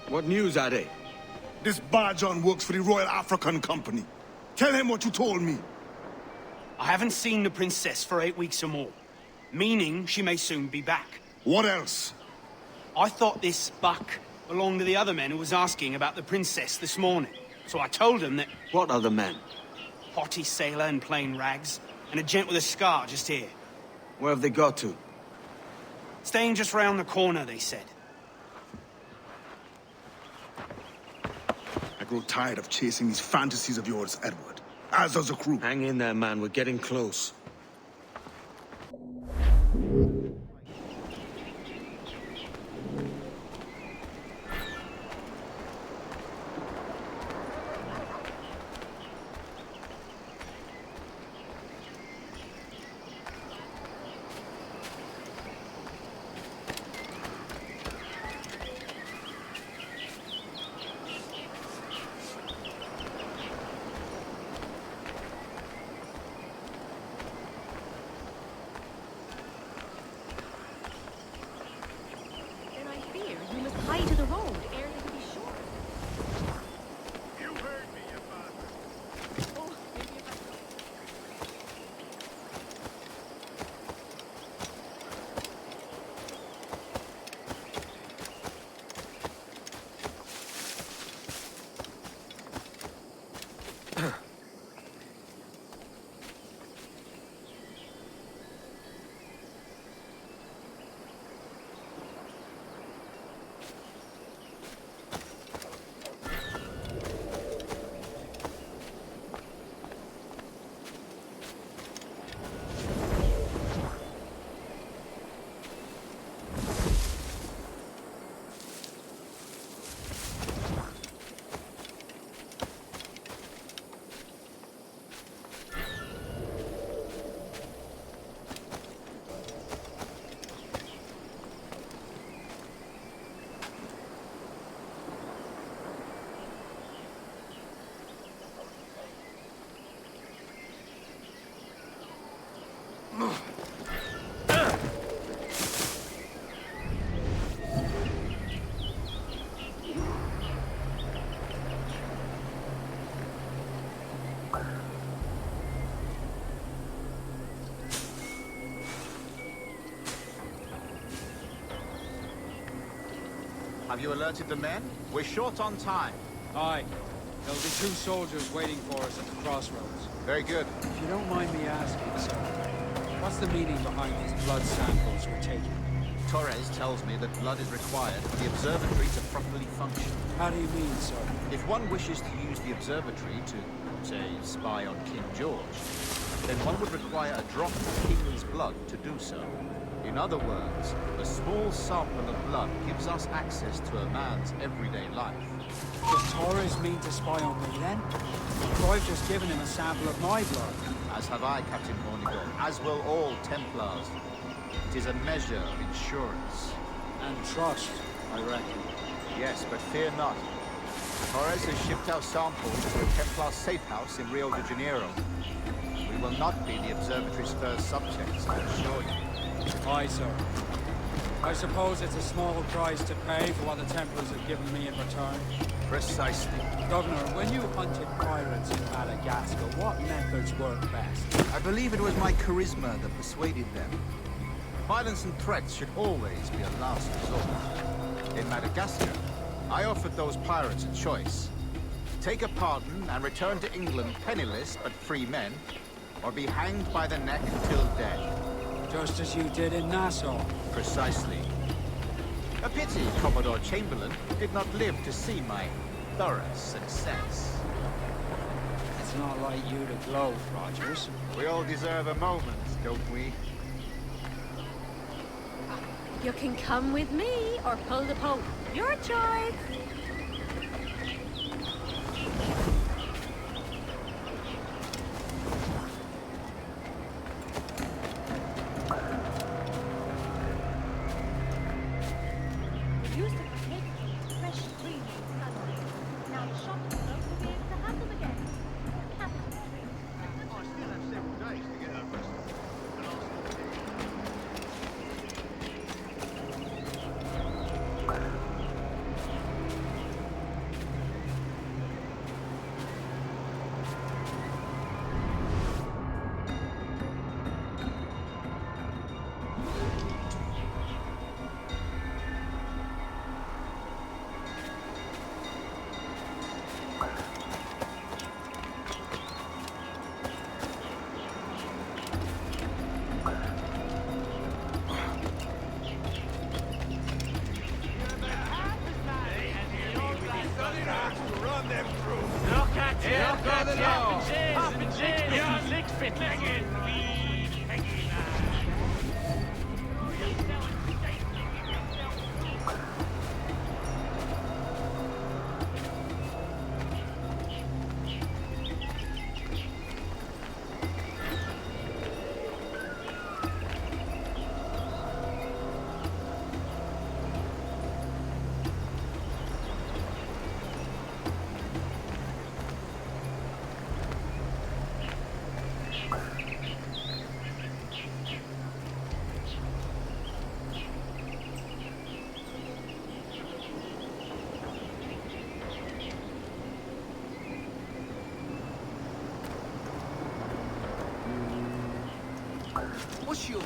What news are they? This Barjon works for the Royal African Company. Tell him what you told me. I haven't seen the princess for 8 weeks or more, meaning she may soon be back. What else? I thought this buck belonged to the other men who was asking about the princess this morning. So I told him that... What other men? Haughty sailor in plain rags, and a gent with a scar just here. Where have they got to? Staying just round the corner, they said. I grow tired of chasing these fantasies of yours, Edward. As does the crew. Hang in there, man. We're getting close. Have you alerted the men? We're short on time. Aye. There'll be 2 soldiers waiting for us at the crossroads. Very good. If you don't mind me asking, sir, what's the meaning behind these blood samples we're taking? Torres tells me that blood is required for the observatory to properly function. How do you mean, sir? If one wishes to use the observatory to, say, spy on King George, then one would require a drop of the King's blood to do so. In other words, a small sample of blood gives us access to a man's everyday life. Does Torres mean to spy on me then? For I've just given him a sample of my blood. As have I, Captain Hornigold, as will all Templars. It is a measure of insurance. And trust, I reckon. Yes, but fear not. Torres has shipped our samples to a Templar safe house in Rio de Janeiro. We will not be the observatory's first subjects, I assure you. Aye, sir. I suppose it's a small price to pay for what the Templars have given me in return. Precisely. Governor, when you hunted pirates in Madagascar, what methods worked best? I believe it was my charisma that persuaded them. Violence and threats should always be a last resort. In Madagascar, I offered those pirates a choice. Take a pardon and return to England penniless but free men, or be hanged by the neck until dead. Just as you did in Nassau. Precisely. A pity Commodore Chamberlain did not live to see my thorough success. It's not like you to gloat, Rogers. We all deserve a moment, don't we? You can come with me or pull the Pope. Your choice. Run them through. Look at you, look at you. Up and jizz, you're lick fit legged. What's your...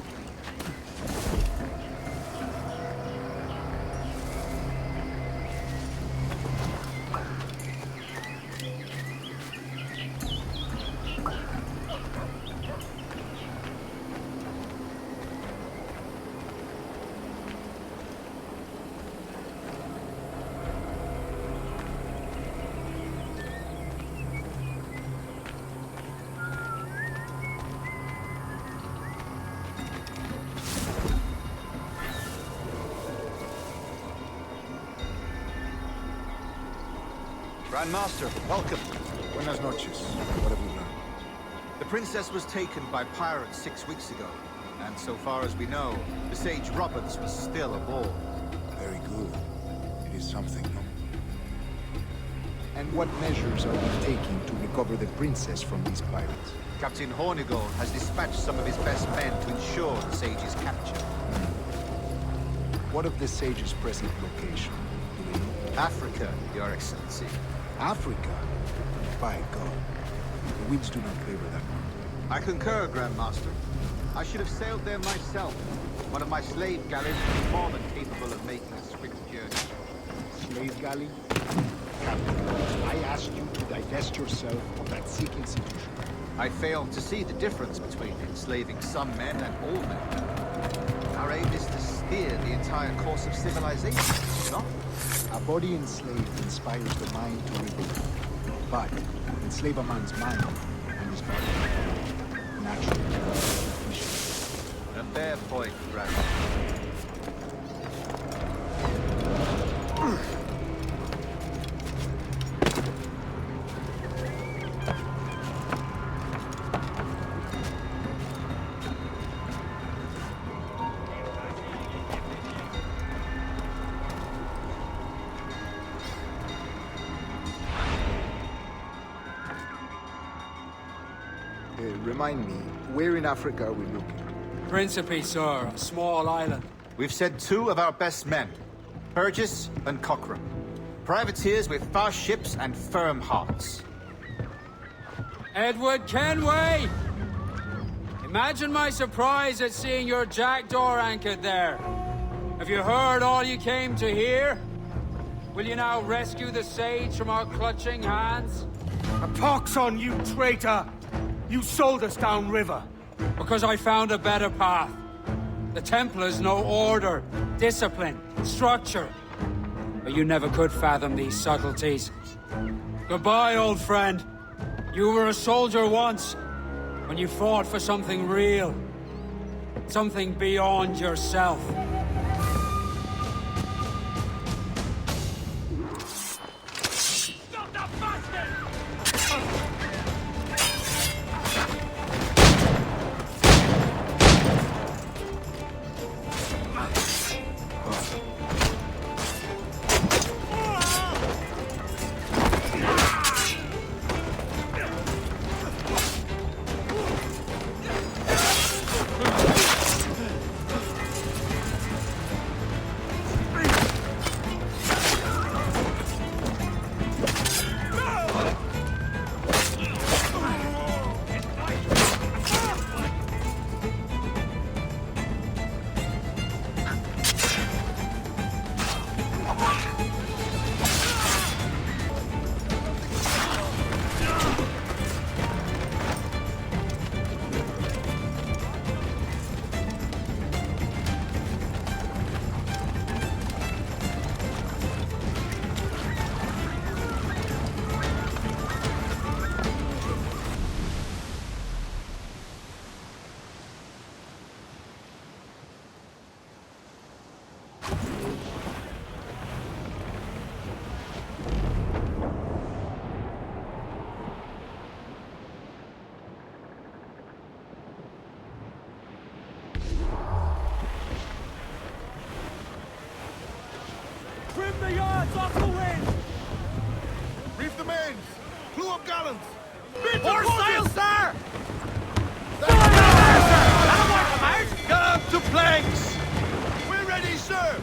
Grandmaster, welcome. Buenas noches. What have you learned? The princess was taken by pirates 6 weeks ago, and so far as we know, the sage Roberts was still aboard. Very good. It is something, no? And what measures are you taking to recover the princess from these pirates? Captain Hornigold has dispatched some of his best men to ensure the sage's capture. What of the sage's present location? Do we know? Africa, Your Excellency. Africa? By God. The winds do not favor that one. I concur, Grandmaster. I should have sailed there myself. One of my slave galleys would be more than capable of making a swift journey. Slave galley? Captain, I asked you to divest yourself of that sick institution. I failed to see the difference between enslaving some men and all men. Our aim is to steer the entire course of civilization, is it not? A body enslaved inspires the mind to rebel. But enslave a man's mind and his body. Naturally. A fair point, Grandmaster. Remind me, where in Africa are we looking? Príncipe, sir, a small island. We've sent 2 of our best men, Burgess and Cochrane. Privateers with fast ships and firm hearts. Edward Kenway! Imagine my surprise at seeing your jackdaw anchored there. Have you heard all you came to hear? Will you now rescue the sage from our clutching hands? A pox on you, traitor! You sold us downriver. Because I found a better path. The Templars know order, discipline, structure. But you never could fathom these subtleties. Goodbye, old friend. You were a soldier once, when you fought for something real. Something beyond yourself. Trim the yards off the wind! Reef the mains! Clew up gallants! More sail, sir! Get up to planks! We're ready, sir!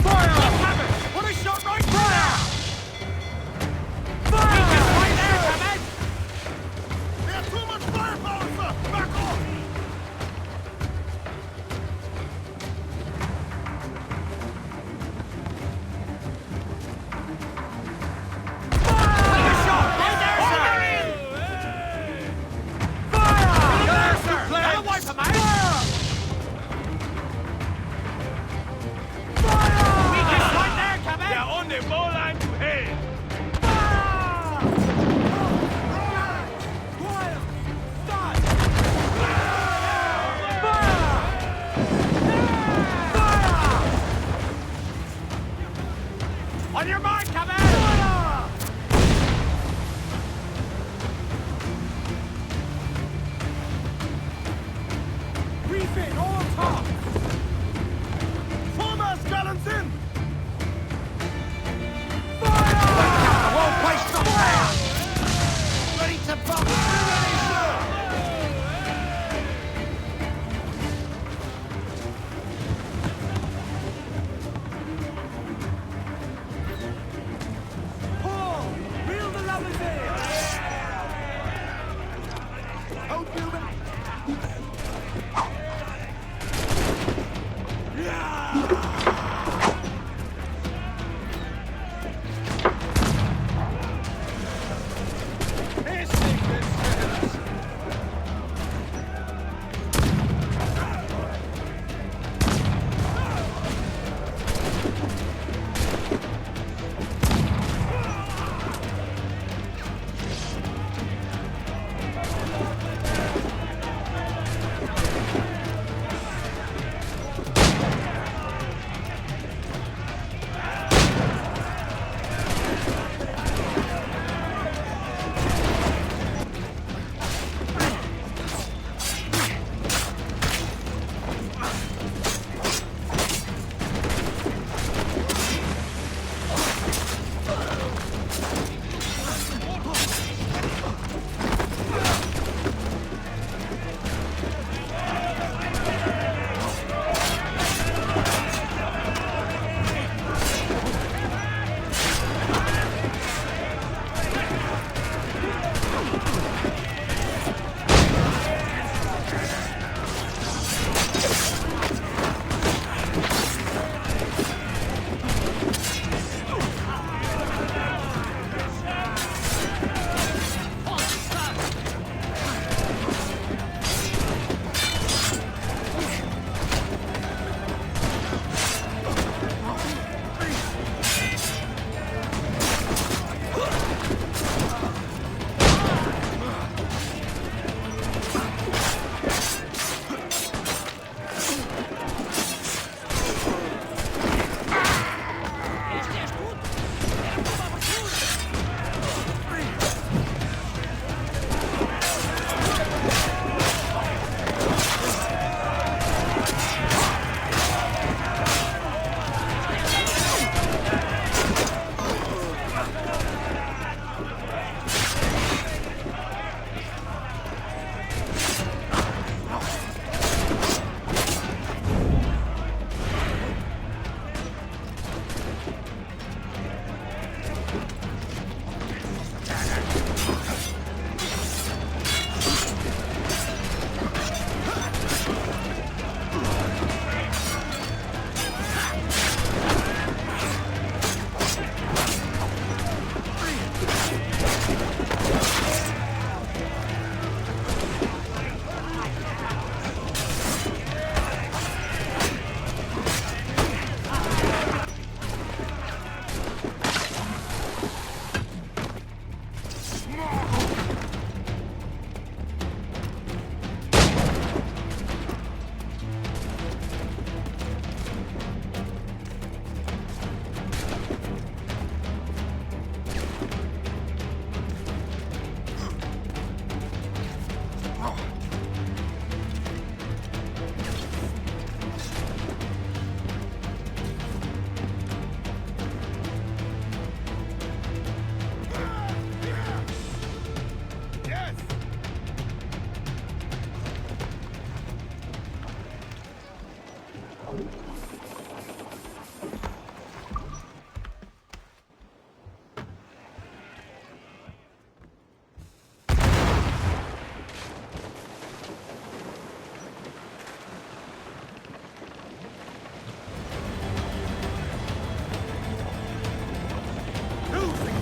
Fire! Put a shot right fire! Fire! Right there, Hammond! They have too much firepower, sir! Back off! Take a shot! Right there, sir! Fire! There, sir! That'll wipe him out! Weakest right there, Cabin! They're on the bowline to head! On your mark, Cabin! Reef it, all top! Foremast gallants in!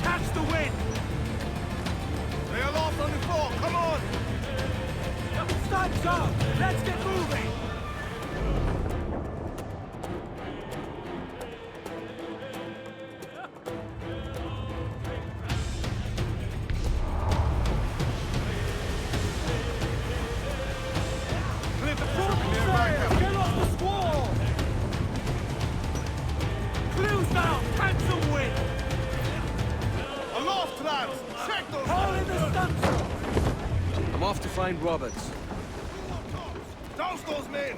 Catch the wind! They are lost on the floor, come on! Time's up! Let's get moving! Clear the fire! Get off the squall! Clues down! Cancel wind! Aloft, lads! Check those! Haul in the stunsail! I'm off to find Roberts. Douse those men!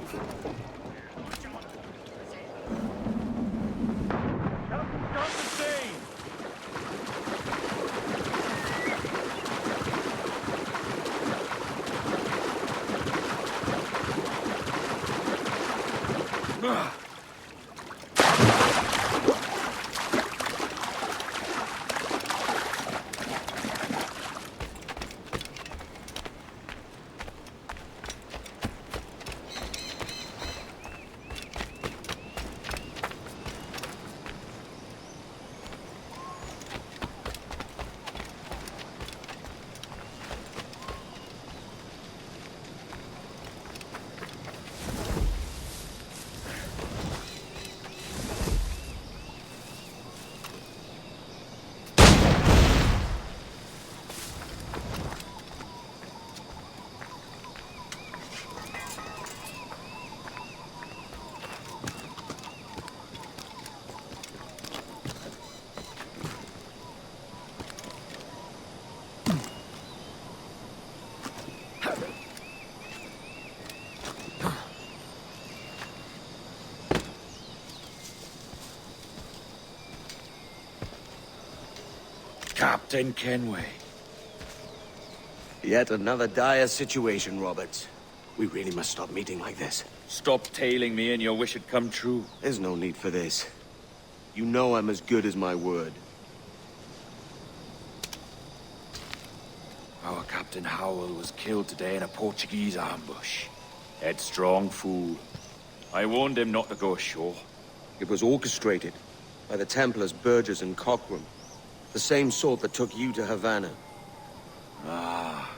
Got the scene! Captain Kenway. Yet another dire situation, Roberts. We really must stop meeting like this. Stop tailing me and your wish had come true. There's no need for this. You know I'm as good as my word. Our Captain Howell was killed today in a Portuguese ambush. Headstrong fool. I warned him not to go ashore. It was orchestrated by the Templars Burgess and Cockram. The same sort that took you to Havana. Ah.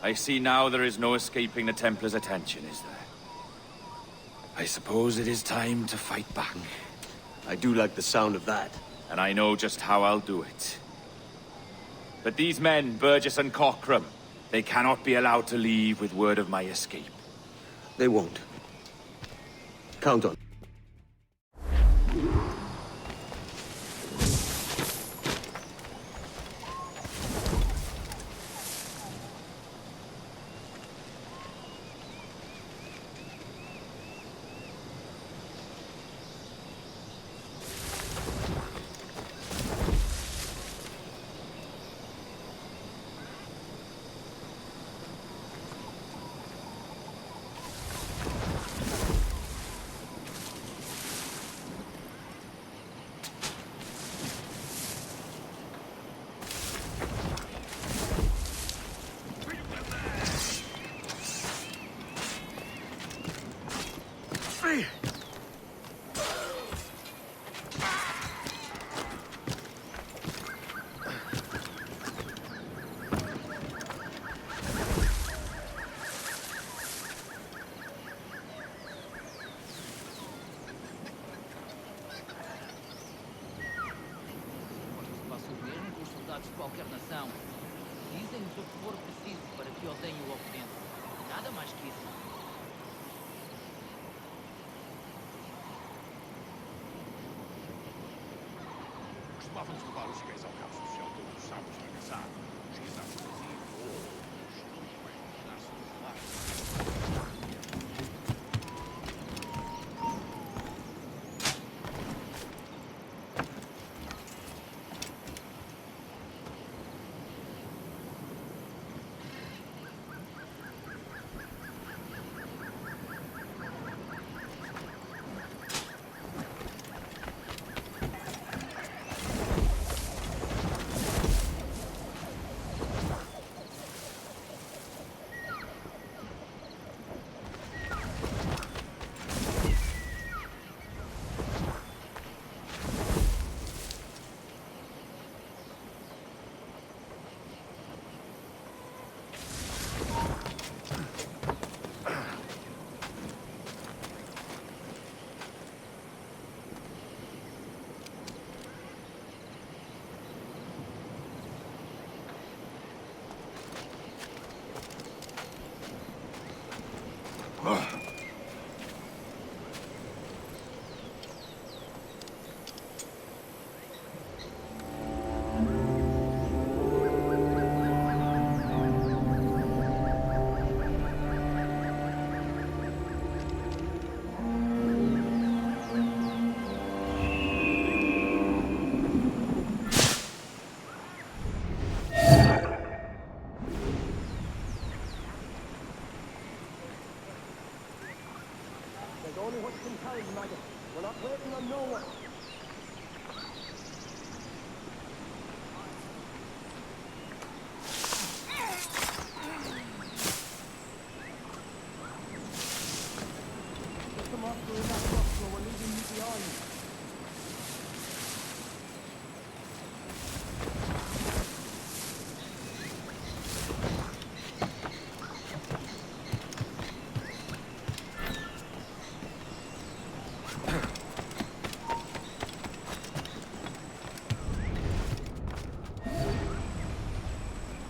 I see now there is no escaping the Templars' attention, is there? I suppose it is time to fight back. I do like the sound of that. And I know just how I'll do it. But these men, Burgess and Cockram, they cannot be allowed to leave with word of my escape. They won't. Count on. De qualquer nação. Dizem-nos o que for preciso para que odeiem o Ocidente. Nada mais que isso. Costumávamos levar os gays ao cabo social todos os sábados para caçar. Os guisados faziam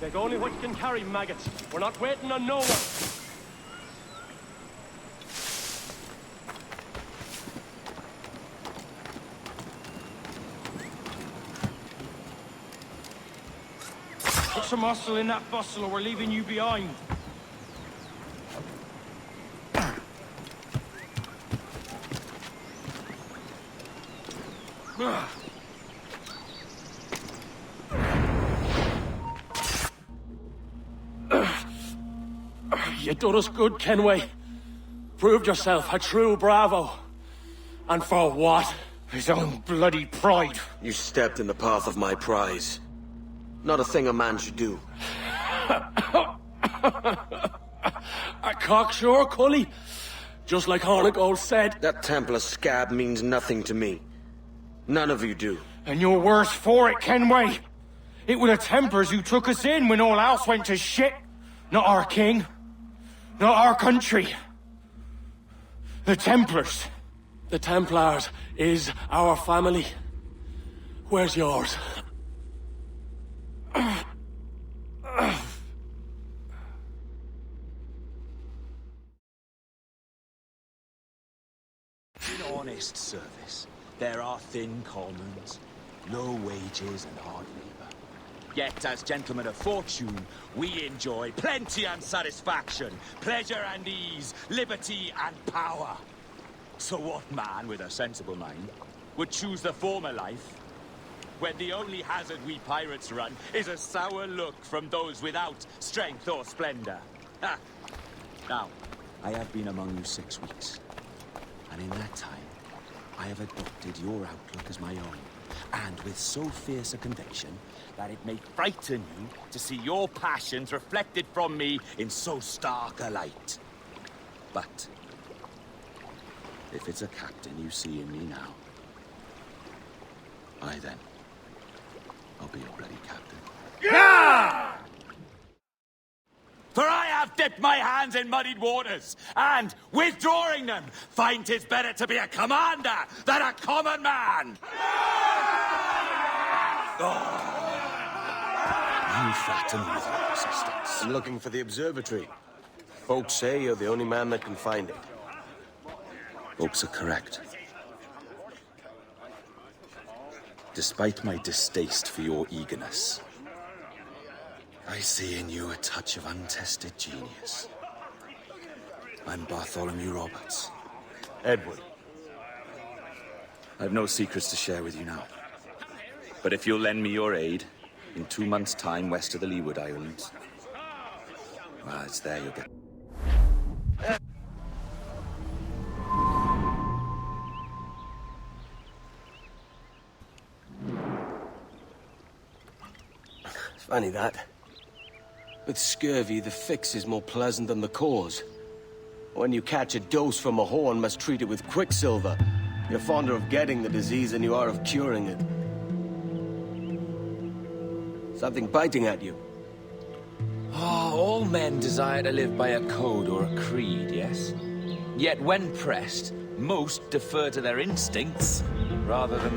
Take only what you can carry, maggots. We're not waiting on no one. Put some muscle in that bustle or we're leaving you behind. You done us good, Kenway. Proved yourself a true bravo. And for what? His own bloody pride. You stepped in the path of my prize. Not a thing a man should do. A cocksure, Cully. Just like Hornigold said. That Templar scab means nothing to me. None of you do. And you're worse for it, Kenway. It were the Templars who took us in when all else went to shit. Not our king. Not our country. The Templars. The Templars is our family. Where's yours? In honest service, there are thin commons, low wages and hard labour. Yet, as gentlemen of fortune, we enjoy plenty and satisfaction, pleasure and ease, liberty and power. So what man with a sensible mind would choose the former life, when the only hazard we pirates run is a sour look from those without strength or splendour? Ha! Now, I have been among you 6 weeks, and in that time, I have adopted your outlook as my own, and with so fierce a conviction that it may frighten you to see your passions reflected from me in so stark a light. But if it's a captain you see in me now, I'll be your bloody captain. Yeah! For I have dipped my hands in muddied waters, and, withdrawing them, find 'tis better to be a commander than a common man! Oh. You flatter me with your persistence. I'm looking for the observatory. Folks say you're the only man that can find it. Folks are correct. Despite my distaste for your eagerness, I see in you a touch of untested genius. I'm Bartholomew Roberts. Edward. I've no secrets to share with you now. But if you'll lend me your aid, in 2 months' time west of the Leeward Islands, well, it's there you'll get... Funny that. With scurvy, the fix is more pleasant than the cause. When you catch a dose from a horn, must treat it with quicksilver. You're fonder of getting the disease than you are of curing it. Something biting at you. Oh, all men desire to live by a code or a creed, yes? Yet when pressed, most defer to their instincts rather than